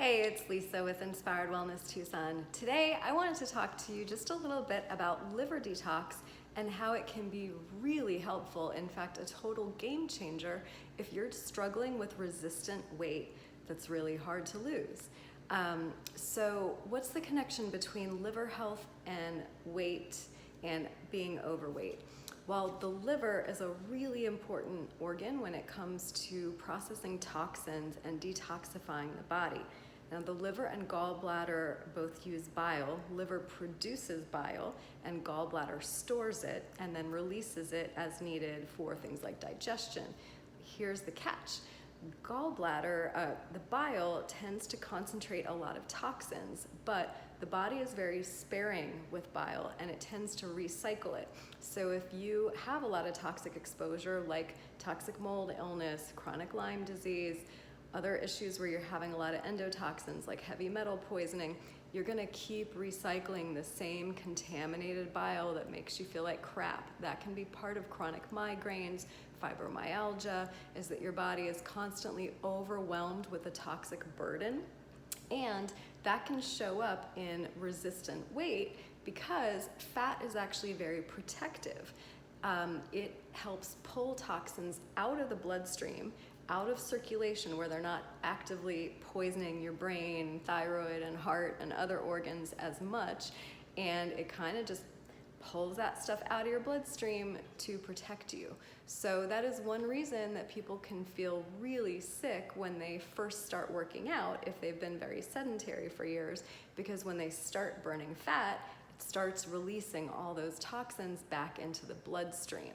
Hey, it's Lisa with Inspired Wellness Tucson. Today, I wanted to talk to you just a little bit about liver detox and how it can be really helpful, in fact, a total game changer if you're struggling with resistant weight that's really hard to lose. So what's the connection between liver health and weight and being overweight? Well, the liver is a really important organ when it comes to processing toxins and detoxifying the body. Now, the liver and gallbladder both use bile. Liver produces bile and gallbladder stores it and then releases it as needed for things like digestion. Here's the catch. Gallbladder, the bile tends to concentrate a lot of toxins, but the body is very sparing with bile and it tends to recycle it. So if you have a lot of toxic exposure like toxic mold illness, chronic Lyme disease, other issues where you're having a lot of endotoxins like heavy metal poisoning, you're gonna keep recycling the same contaminated bile that makes you feel like crap. That can be part of chronic migraines, fibromyalgia, is that your body is constantly overwhelmed with a toxic burden. And that can show up in resistant weight because fat is actually very protective. It helps pull toxins out of the bloodstream, out of circulation where they're not actively poisoning your brain, thyroid, and heart and other organs as much. And it kind of just pulls that stuff out of your bloodstream to protect you. So that is one reason that people can feel really sick when they first start working out if they've been very sedentary for years, because when they start burning fat, it starts releasing all those toxins back into the bloodstream.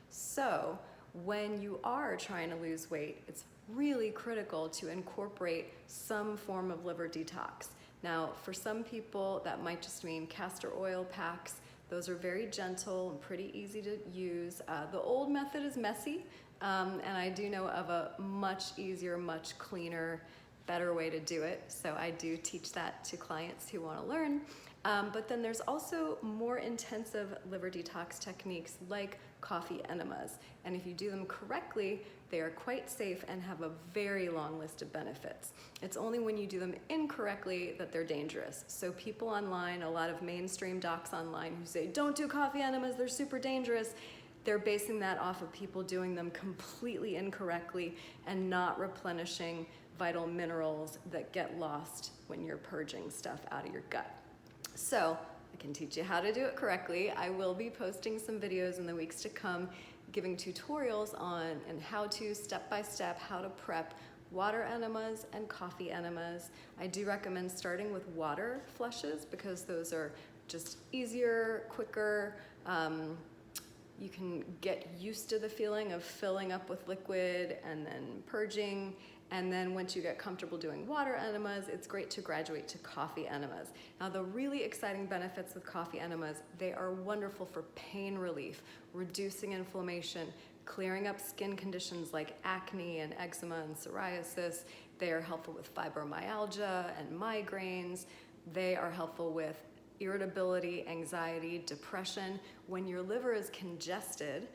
So when you are trying to lose weight, it's really critical to incorporate some form of liver detox. Now, for some people, that might just mean castor oil packs. Those are very gentle and pretty easy to use. The old method is messy, and I do know of a much easier, much cleaner, better way to do it. So I do teach that to clients who want to learn. But then there's also more intensive liver detox techniques like coffee enemas. And if you do them correctly, they are quite safe and have a very long list of benefits. It's only when you do them incorrectly that they're dangerous. So people online, a lot of mainstream docs online who say, don't do coffee enemas, they're super dangerous. They're basing that off of people doing them completely incorrectly and not replenishing vital minerals that get lost when you're purging stuff out of your gut. So I can teach you how to do it correctly. I will be posting some videos in the weeks to come giving tutorials on and how to step-by-step how to prep water enemas and coffee enemas. I do recommend starting with water flushes because those are just easier, quicker. You can get used to the feeling of filling up with liquid and then purging. And then once you get comfortable doing water enemas, it's great to graduate to coffee enemas. Now, the really exciting benefits with coffee enemas, they are wonderful for pain relief, reducing inflammation, clearing up skin conditions like acne and eczema and psoriasis. They are helpful with fibromyalgia and migraines. They are helpful with irritability, anxiety, depression. When your liver is congested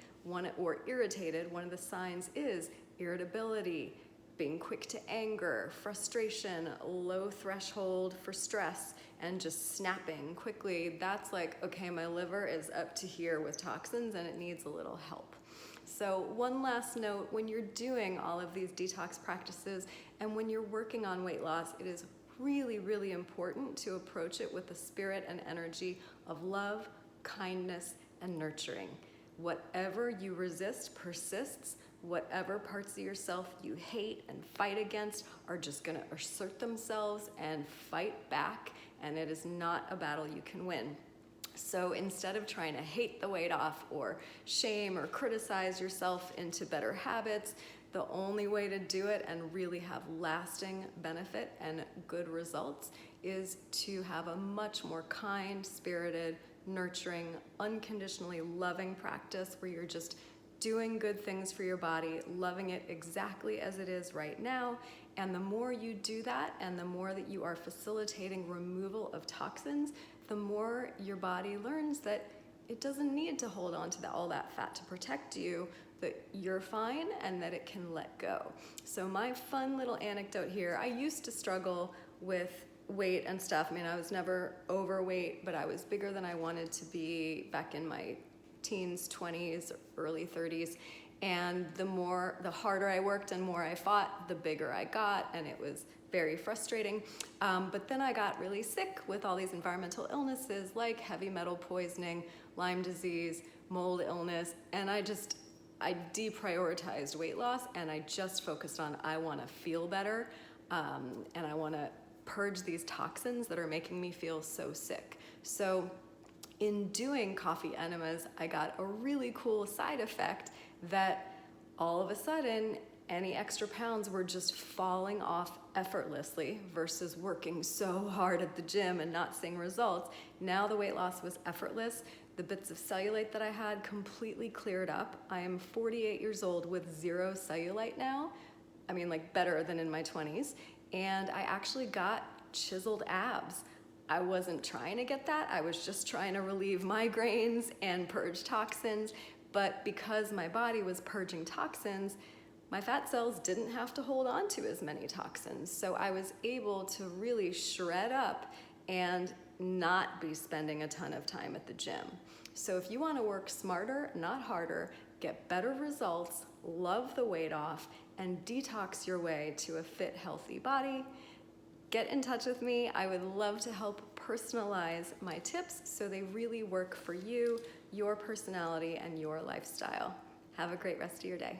or irritated, one of the signs is irritability, being quick to anger, frustration, low threshold for stress, and just snapping quickly. That's like, okay, my liver is up to here with toxins and it needs a little help. So one last note, when you're doing all of these detox practices and when you're working on weight loss, it is really, really important to approach it with the spirit and energy of love, kindness, and nurturing. Whatever you resist persists. Whatever parts of yourself you hate and fight against are just gonna assert themselves and fight back, and it is not a battle you can win. So instead of trying to hate the weight off or shame or criticize yourself into better habits, the only way to do it and really have lasting benefit and good results is to have a much more kind, spirited, nurturing, unconditionally loving practice where you're just doing good things for your body, loving it exactly as it is right now. And the more you do that and the more that you are facilitating removal of toxins, the more your body learns that it doesn't need to hold on to all that fat to protect you, that you're fine and that it can let go. So my fun little anecdote here, I used to struggle with weight and stuff. I mean, I was never overweight, but I was bigger than I wanted to be back in my teens, 20s, early 30s. And the harder I worked and more I fought, the bigger I got, and it was very frustrating. But then I got really sick with all these environmental illnesses like heavy metal poisoning, Lyme disease, mold illness, and I deprioritized weight loss, and I just focused on, I want to feel better, and I want to purge these toxins that are making me feel so sick. So in doing coffee enemas, I got a really cool side effect that all of a sudden any extra pounds were just falling off effortlessly versus working so hard at the gym and not seeing results. Now the weight loss was effortless. The bits of cellulite that I had completely cleared up. I am 48 years old with 0 cellulite now. I mean, like, better than in my 20s. And I actually got chiseled abs. I wasn't trying to get that. I was just trying to relieve migraines and purge toxins. But because my body was purging toxins, my fat cells didn't have to hold on to as many toxins. So I was able to really shred up and not be spending a ton of time at the gym. So if you want to work smarter, not harder, get better results, love the weight off, and detox your way to a fit, healthy body, get in touch with me. I would love to help personalize my tips so they really work for you, your personality, and your lifestyle. Have a great rest of your day.